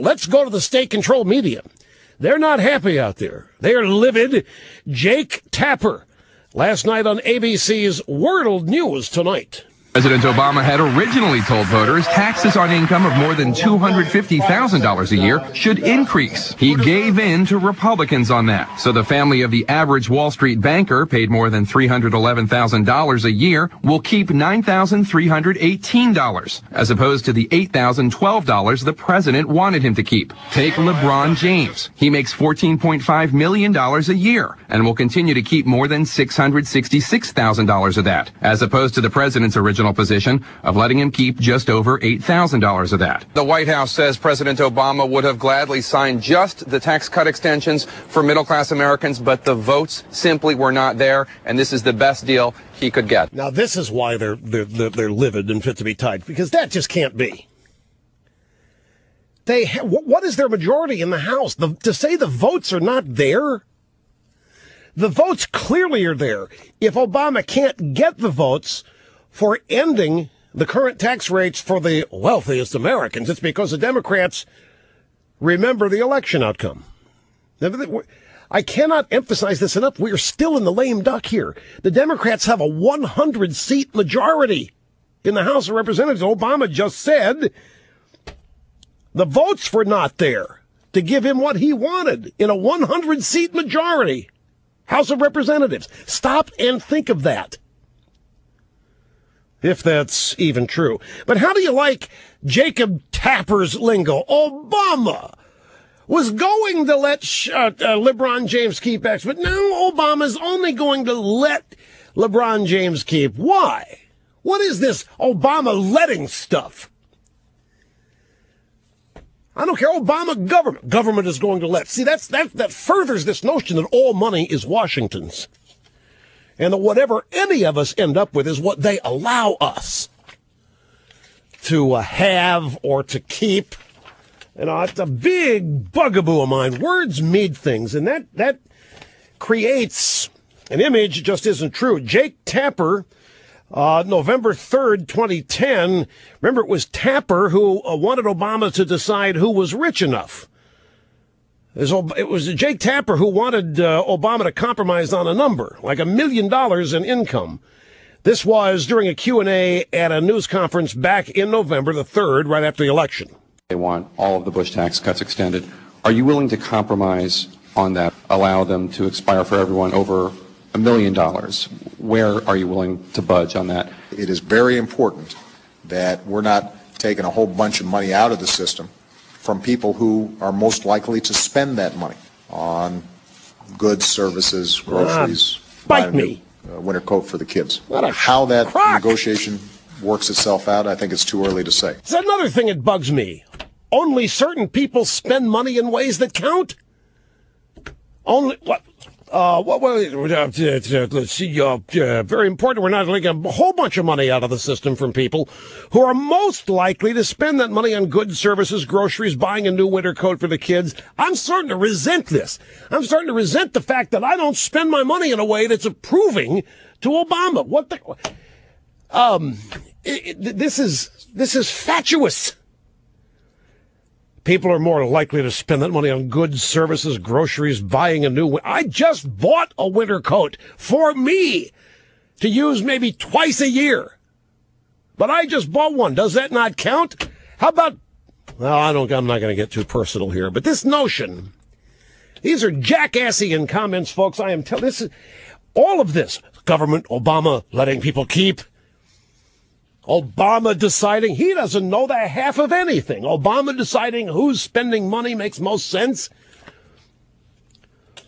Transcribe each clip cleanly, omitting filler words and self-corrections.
Let's go to the state-controlled media. They're not happy out there. They are livid. Jake Tapper, last night on ABC's World News Tonight. President Obama had originally told voters taxes on income of more than $250,000 a year should increase. He gave in to Republicans on that. So the family of the average Wall Street banker, paid more than $311,000 a year, will keep $9,318, as opposed to the $8,012 the president wanted him to keep. Take LeBron James. He makes $14.5 million a year and will continue to keep more than $666,000 of that, as opposed to the president's original position of letting him keep just over $8,000 of that. The White House says President Obama would have gladly signed just the tax cut extensions for middle-class Americans, but the votes simply were not there, and this is the best deal he could get. Now, this is why they're livid and fit to be tied, because that just can't be. What is their majority in the House? To say the votes are not there? The votes clearly are there. If Obama can't get the votes for ending the current tax rates for the wealthiest Americans, it's because the Democrats remember the election outcome. I cannot emphasize this enough. We are still in the lame duck here. The Democrats have a 100-seat majority in the House of Representatives. Obama just said the votes were not there to give him what he wanted in a 100-seat majority. House of Representatives. Stop and think of that, if that's even true. But how do you like Jacob Tapper's lingo? Obama was going to let LeBron James keep X, but now Obama's only going to let LeBron James keep. Why? What is this Obama letting stuff? I don't care. Obama government. Government is going to let. See, that furthers this notion that all money is Washington's. And that whatever any of us end up with is what they allow us to have or to keep. You know, it's a big bugaboo of mine. Words mean things, and that creates an image that just isn't true. Jake Tapper, November 3rd, 2010. Remember, it was Tapper who wanted Obama to decide who was rich enough. It was Jake Tapper who wanted Obama to compromise on a number, like $1 million in income. This was during a Q&A at a news conference back in November the 3rd, right after the election. They want all of the Bush tax cuts extended. Are you willing to compromise on that, allow them to expire for everyone over $1 million? Where are you willing to budge on that? It is very important that we're not taking a whole bunch of money out of the system from people who are most likely to spend that money on goods, services, groceries, bite me. Winter coat for the kids. How that negotiation works itself out, I think it's too early to say. It's another thing that bugs me. Only certain people spend money in ways that count. Only what? Let's see. Very important. We're not taking a whole bunch of money out of the system from people who are most likely to spend that money on goods, services, groceries, buying a new winter coat for the kids. I'm starting to resent this. I'm starting to resent the fact that I don't spend my money in a way that's approving to Obama. What the? This is fatuous. People are more likely to spend that money on goods, services, groceries, buying a new. I just bought a winter coat for me to use maybe twice a year. But I just bought one. Does that not count? How about, well, I'm not going to get too personal here, but this notion, these are jackassian comments, folks. I am telling this is all of this. Government, Obama letting people keep. Obama deciding, he doesn't know the half of anything. Obama deciding who's spending money makes most sense.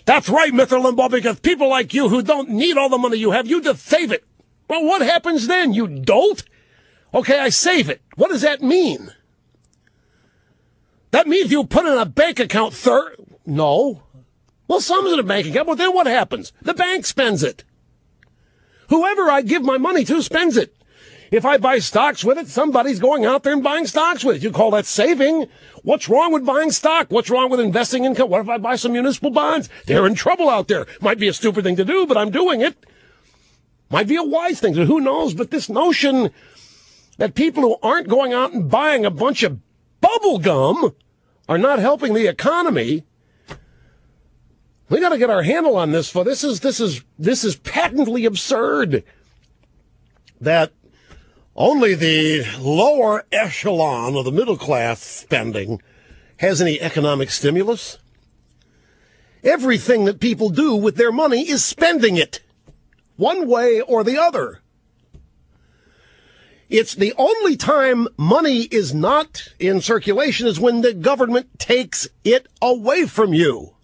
That's right, Mr. Limbaugh, because people like you who don't need all the money you have, you just save it. Well, what happens then? You don't? Okay, I save it. What does that mean? That means you put in a bank account No. Well, some's in a bank account, but then what happens? The bank spends it. Whoever I give my money to spends it. If I buy stocks with it, somebody's going out there and buying stocks with it. You call that saving? What's wrong with buying stock? What's wrong with investing income? What if I buy some municipal bonds? They're in trouble out there. Might be a stupid thing to do, but I'm doing it. Might be a wise thing to do. Who knows? But this notion that people who aren't going out and buying a bunch of bubble gum are not helping the economy. We got to get our handle on this. For this is patently absurd that only the lower echelon of the middle class spending has any economic stimulus. Everything that people do with their money is spending it, one way or the other. It's the only time money is not in circulation is when the government takes it away from you.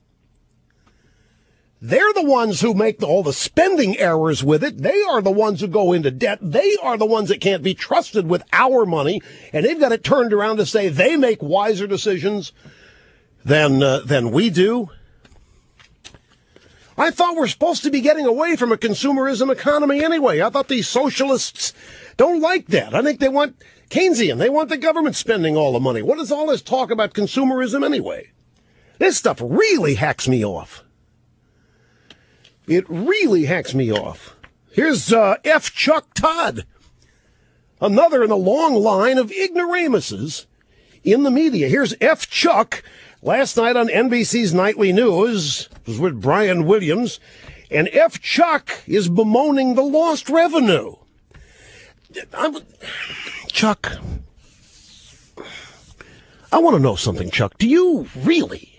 They're the ones who make all the spending errors with it. They are the ones who go into debt. They are the ones that can't be trusted with our money, and they've got it turned around to say they make wiser decisions than we do. I thought we're supposed to be getting away from a consumerism economy anyway. I thought these socialists don't like that. I think they want Keynesian. They want the government spending all the money. What is all this talk about consumerism anyway? This stuff really hacks me off. It really hacks me off. Here's F. Chuck Todd, another in the long line of ignoramuses in the media. Here's F. Chuck last night on NBC's Nightly News. It was with Brian Williams. And F. Chuck is bemoaning the lost revenue. Chuck, I want to know something, Chuck. Do you really?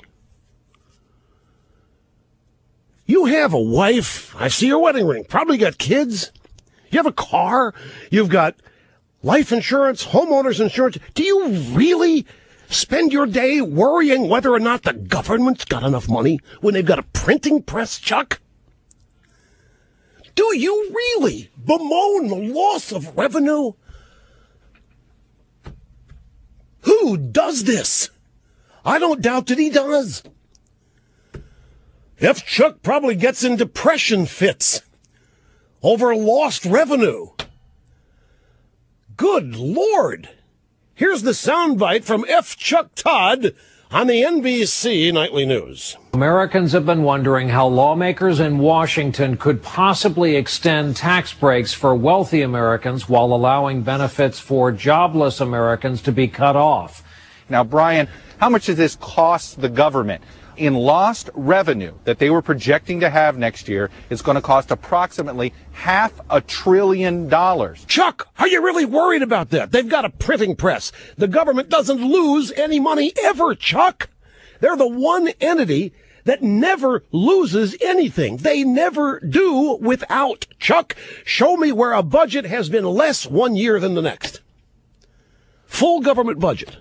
You have a wife. I see your wedding ring. Probably got kids. You have a car. You've got life insurance, homeowners insurance. Do you really spend your day worrying whether or not the government's got enough money when they've got a printing press, Chuck? Do you really bemoan the loss of revenue? Who does this? I don't doubt that he does. F. Chuck probably gets in depression fits over lost revenue. Good Lord. Here's the soundbite from F. Chuck Todd on the NBC Nightly News. Americans have been wondering how lawmakers in Washington could possibly extend tax breaks for wealthy Americans while allowing benefits for jobless Americans to be cut off. Now, Brian, how much does this cost the government? In lost revenue that they were projecting to have next year, it's going to cost approximately $500 billion. Chuck, are you really worried about that? They've got a printing press. The government doesn't lose any money ever, Chuck. They're the one entity that never loses anything. They never do without. Chuck, show me where a budget has been less one year than the next. Full government budget.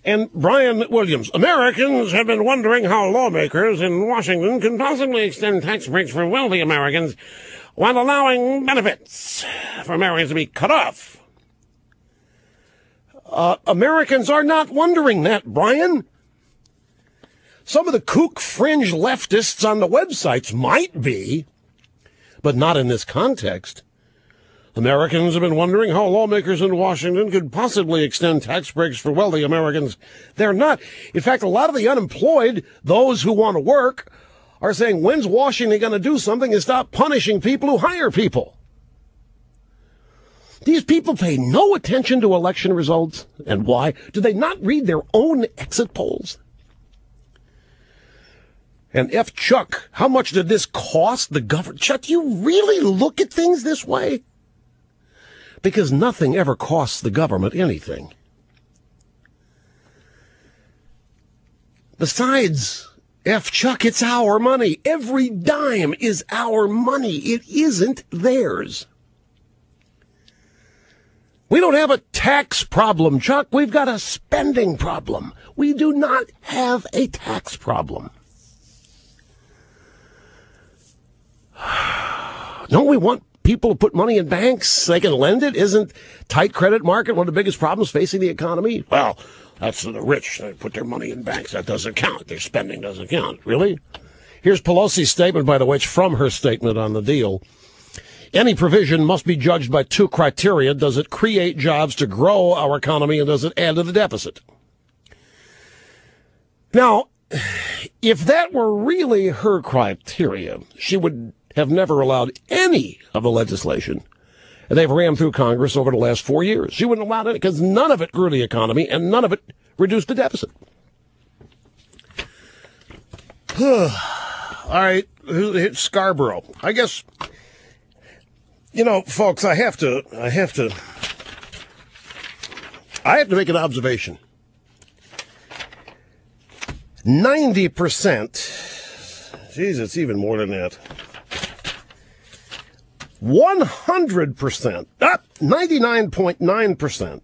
And Brian Williams, Americans have been wondering how lawmakers in Washington can possibly extend tax breaks for wealthy Americans while allowing benefits for Americans to be cut off. Americans are not wondering that, Brian. Some of the kook fringe leftists on the websites might be, but not in this context. Americans have been wondering how lawmakers in Washington could possibly extend tax breaks for wealthy Americans. They're not. In fact, a lot of the unemployed, those who want to work, are saying, when's Washington going to do something and stop punishing people who hire people? These people pay no attention to election results. And why? Do they not read their own exit polls? And F. Chuck, how much did this cost the government? Chuck, do you really look at things this way? Because nothing ever costs the government anything. Besides, F. Chuck, it's our money. Every dime is our money. It isn't theirs. We don't have a tax problem, Chuck. We've got a spending problem. We do not have a tax problem. Don't we want people to put money in banks? They can lend it. Isn't tight credit market one of the biggest problems facing the economy? Well, that's the rich. They put their money in banks. That doesn't count. Their spending doesn't count. Really? Here's Pelosi's statement, by the way. It's from her statement on the deal. Any provision must be judged by two criteria. Does it create jobs to grow our economy, and does it add to the deficit? Now, if that were really her criteria, she would have never allowed any of the legislation they've rammed through Congress over the last 4 years. She wouldn't allow it because none of it grew the economy and none of it reduce the deficit. All right, Scarborough. I guess, folks, I have to make an observation. 90%, geez, it's even more than that. 100%, 99.9%.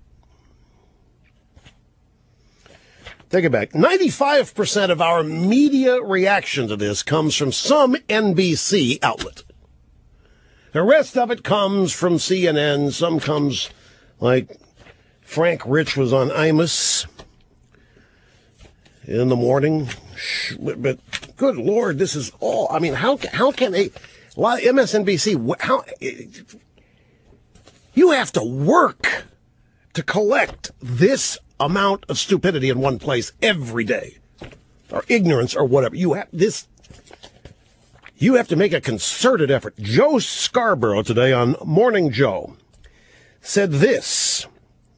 Take it back. 95% of our media reaction to this comes from some NBC outlet. The rest of it comes from CNN. Some comes, like Frank Rich was on Imus in the morning. But good Lord, this is all. I mean, how can a lot of MSNBC? How you have to work to collect this amount of stupidity in one place every day, or ignorance, or whatever. You have to make a concerted effort. Joe Scarborough today on Morning Joe said this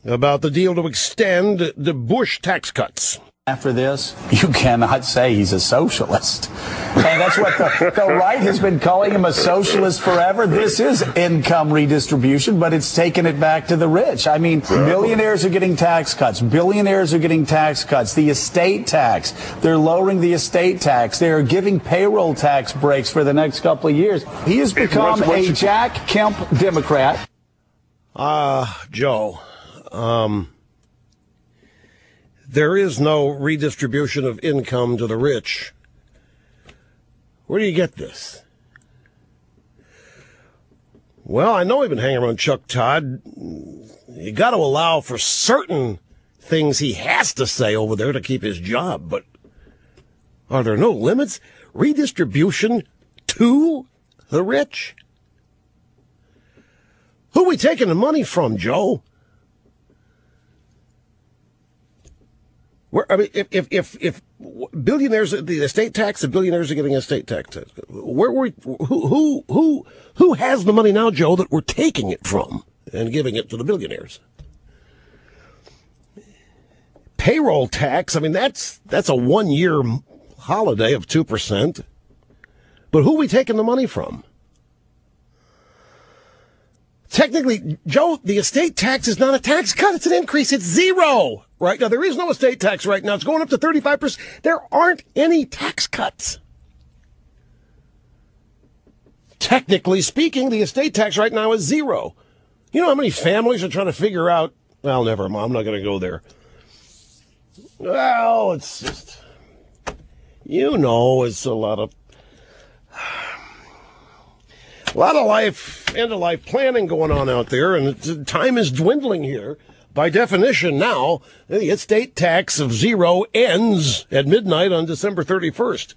about the deal to extend the Bush tax cuts. After this, you cannot say he's a socialist. And that's what the right has been calling him, a socialist forever. This is income redistribution, but it's taking it back to the rich. I mean, millionaires are getting tax cuts. Billionaires are getting tax cuts. The estate tax, they're lowering the estate tax. They're giving payroll tax breaks for the next couple of years. He has become a Jack Kemp Democrat. Joe, there is no redistribution of income to the rich. Where do you get this? Well, I know we've been hanging around Chuck Todd. You got to allow for certain things he has to say over there to keep his job, but are there no limits? Redistribution to the rich? Who are we taking the money from, Joe? I mean, if billionaires, the estate tax, the billionaires are getting estate tax. Who has the money now, Joe, that we're taking it from and giving it to the billionaires? Payroll tax, I mean, that's a 1 year holiday of 2%. But who are we taking the money from? Technically, Joe, the estate tax is not a tax cut. It's an increase. It's zero. Right now, there is no estate tax right now. It's going up to 35%. There aren't any tax cuts. Technically speaking, the estate tax right now is zero. You know how many families are trying to figure out, well, never mind, I'm not going to go there. Well, it's just, it's a lot of life, end of life planning going on out there, and time is dwindling here. By definition now, the estate tax of zero ends at midnight on December 31st.